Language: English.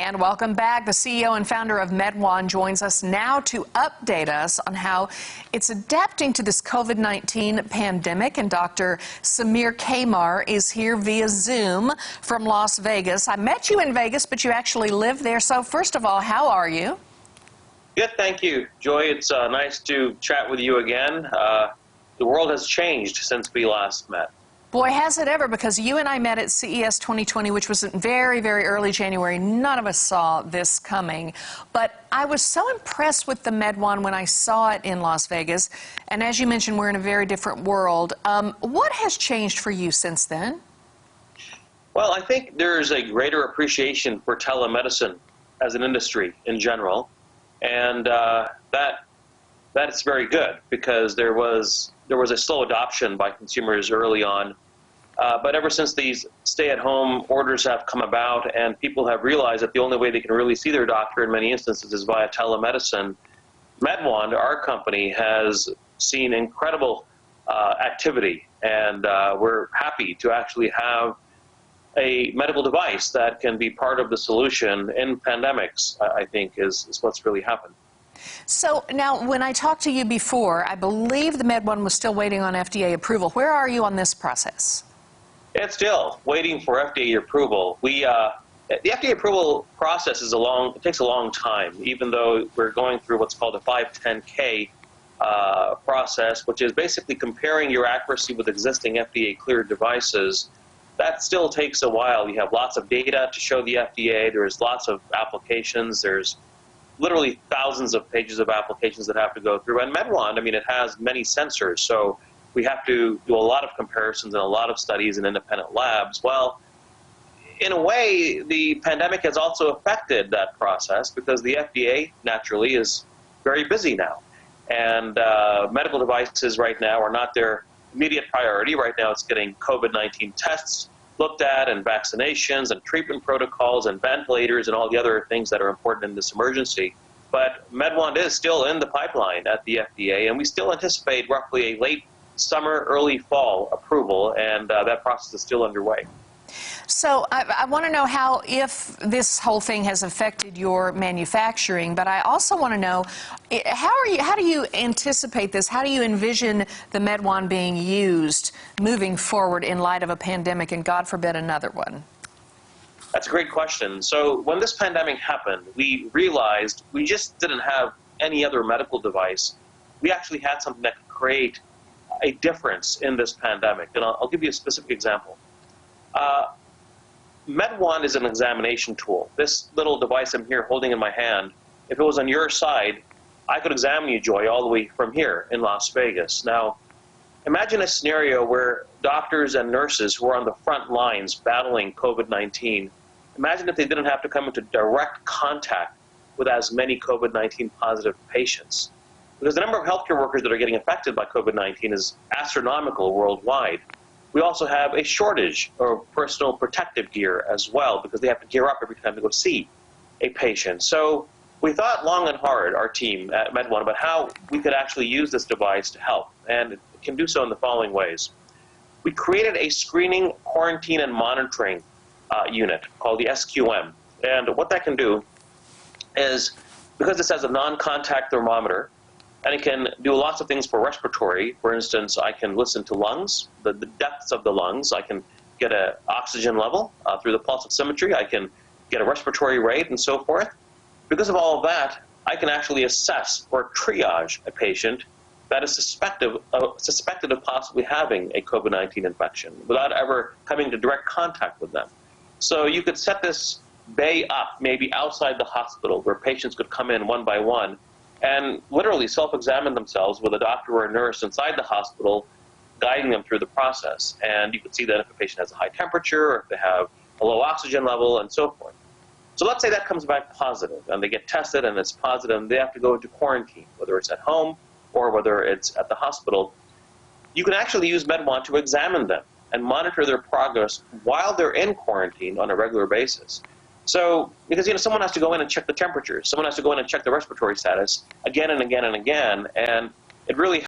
And welcome back. The CEO and founder of MedOne joins us now to update us on how it's adapting to this COVID-19 pandemic. And Dr. Samir Qamar is here via Zoom from Las Vegas. I met you in Vegas, but you actually live there. So first of all, how are you? Good, thank you, Joy. It's nice to chat with you again. The world has changed since we last met. Boy, has it ever, because you and I met at CES 2020, which was in very, very early January. None of us saw this coming. But I was so impressed with the MedOne when I saw it in Las Vegas. And as you mentioned, we're in a very different world. What has changed for you since then? Well, I think there's a greater appreciation for telemedicine as an industry in general. And that's very good, because there was a slow adoption by consumers early on. But ever since these stay-at-home orders have come about and people have realized that the only way they can really see their doctor in many instances is via telemedicine, MedOne, our company, has seen incredible activity. And we're happy to actually have a medical device that can be part of the solution in pandemics, I think, is what's really happened. So now, when I talked to you before, I believe the MedOne was still waiting on FDA approval. Where are you on this process? It's still waiting for FDA approval. The FDA approval process it takes a long time, even though we're going through what's called a 510K process, which is basically comparing your accuracy with existing FDA-cleared devices. That still takes a while. You have lots of data to show the FDA. There's lots of applications. There's literally thousands of pages of applications that have to go through. And MedOne, I mean, it has many sensors, so we have to do a lot of comparisons and a lot of studies in independent labs. Well, in a way, the pandemic has also affected that process, because the FDA, naturally, is very busy now. And medical devices right now are not their immediate priority. Right now, it's getting COVID-19 tests looked at, and vaccinations and treatment protocols and ventilators and all the other things that are important in this emergency. But MedOne is still in the pipeline at the FDA, and we still anticipate roughly a late summer, early fall approval, and that process is still underway. So I want to know if this whole thing has affected your manufacturing, but I also want to know, how do you anticipate this? How do you envision the MedOne being used moving forward in light of a pandemic and, God forbid, another one? That's a great question. So when this pandemic happened, we realized we just didn't have any other medical device. We actually had something that could create a difference in this pandemic. And I'll give you a specific example. MedOne is an examination tool. This little device I'm here holding in my hand, if it was on your side, I could examine you, Joy, all the way from here in Las Vegas. Now, imagine a scenario where doctors and nurses who are on the front lines battling COVID-19, imagine if they didn't have to come into direct contact with as many COVID-19 positive patients. Because the number of healthcare workers that are getting affected by COVID-19 is astronomical worldwide. We also have a shortage of personal protective gear as well, because they have to gear up every time to go see a patient. So we thought long and hard, our team at MedOne, about how we could actually use this device to help. And it can do so in the following ways. We created a screening, quarantine, and monitoring unit called the SQM. And what that can do is, because this has a non-contact thermometer, and it can do lots of things for respiratory. For instance, I can listen to lungs, the depths of the lungs. I can get an oxygen level through the pulse oximetry. I can get a respiratory rate and so forth. Because of all of that, I can actually assess or triage a patient that is suspected of possibly having a COVID-19 infection without ever coming into direct contact with them. So you could set this bay up maybe outside the hospital, where patients could come in one by one and literally self-examine themselves with a doctor or a nurse inside the hospital guiding them through the process. And you can see that if a patient has a high temperature, or if they have a low oxygen level, and so forth. So let's say that comes back positive, and they get tested and it's positive, and they have to go into quarantine, whether it's at home or whether it's at the hospital. You can actually use MedOne to examine them and monitor their progress while they're in quarantine on a regular basis. So, because someone has to go in and check the temperature, someone has to go in and check the respiratory status again and again and again, and it really